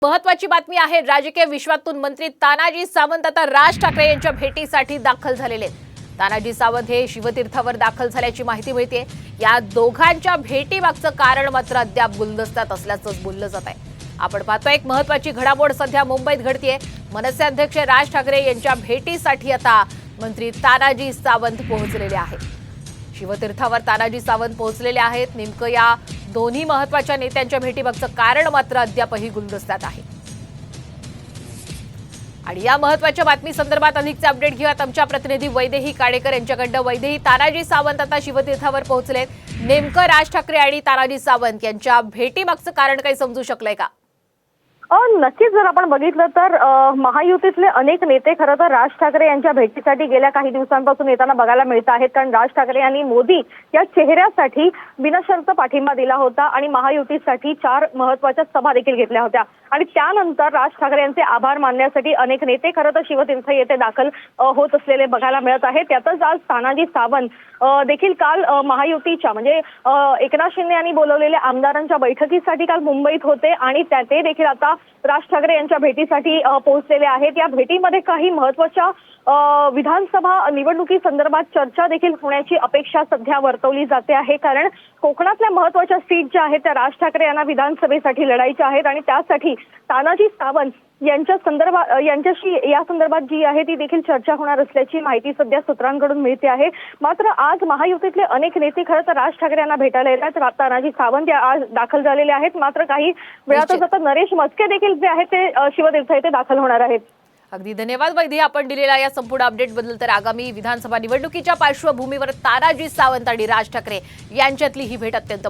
महत्वाची बातमी आहे। राजकीय विश्वातून मंत्री तानाजी सावंत आता राज ठाकरे यांच्या भेटीसाठी दाखल झालेले आहेत। तानाजी सावंत हे शिवतीर्थावर दाखल झाल्याची माहिती मिळते। या दोघांच्या भेटीमागचं कारण मात्र अद्याप गुलदस्त्यात असल्याचं बोललं जात आहे। आपण पाहतोय एक महत्वाची घडामोड सध्या मुंबईत घडतेय। मनसे अध्यक्ष राज ठाकरे यांच्या भेटीसाठी आता मंत्री तानाजी सावंत पोहोचलेले आहेत। शिवतीर्थावर तानाजी सावंत पोहोचलेले आहेत। नेमकं या दोन्ही महत्वाच्या नेत्यांच्या भेटीमागचं कारण मात्र अद्यापही गुलदस्त्यात आहे। आणि या महत्वाच्या बातमी संदर्भात अधिकचे अपडेट घेऊयात आमच्या प्रतिनिधी वैदेही काडेकर यांच्याकडनं। वैदेही, तानाजी सावंत आता शिवतीर्थावर पोहोचलेत। नेमकं राज ठाकरे आणि तानाजी सावंत यांच्या भेटीमागचं कारण काही समजू शकलंय का? नक्कीच जर आपण बघितलं तर महायुतीतले अनेक नेते खरं तर राज ठाकरे यांच्या भेटीसाठी गेल्या काही दिवसांपासून येताना बघायला मिळत आहेत। कारण राज ठाकरे यांनी मोदी या चेहऱ्यासाठी बिनशर्त पाठिंबा दिला होता आणि महायुतीसाठी 4 महत्वाच्या सभा देखील घेतल्या होत्या। आणि त्यानंतर राज ठाकरे यांचे आभार मानण्यासाठी अनेक नेते खरं तर शिवतीर्थ येथे दाखल होत असलेले बघायला मिळत आहे। त्यातच आज तानाजी सावंत देखील काल महायुतीच्या म्हणजे एकनाथ शिंदे यांनी बोलवलेल्या आमदारांच्या बैठकीसाठी काल मुंबईत होते आणि ते देखील आता राज ठाकरे यांच्या भेटीसाठी पोहोचलेले आहेत। या भेटीमध्ये काही महत्वाच्या विधानसभा निवडणुकी संदर्भात चर्चा देखील होण्याची अपेक्षा सध्या वर्तवली जाते आहे। कारण कोकणातल्या महत्वाच्या सीट ज्या आहेत त्या राज ठाकरे यांना विधानसभेसाठी लढायच्या आहेत आणि त्यासाठी तानाजी सावंत यांच्याशी या संदर्भात जी आहे ती देखील चर्चा होणार असल्याची माहिती सध्या सूत्रांकडून मिळते आहे। मात्र आज महायुतीतले अनेक नेते खरं तर राज ठाकरे यांना भेटायला येतात। तानाजी सावंत आज दाखल झालेले आहेत। मात्र काही वेळातच आता नरेश म्हस्के देखील जे आहेत ते शिवतीर्थ येथे दाखल होणार आहेत। अगदी धन्यवाद वैदेही, आपण दिलेल्या या संपूर्ण अपडेट बद्दल। तर आगामी विधानसभा निवडणुकीच्या पार्श्वभूमीवर तानाजी सावंत आणि राज ठाकरे यांच्यातली ही भेट अत्यंत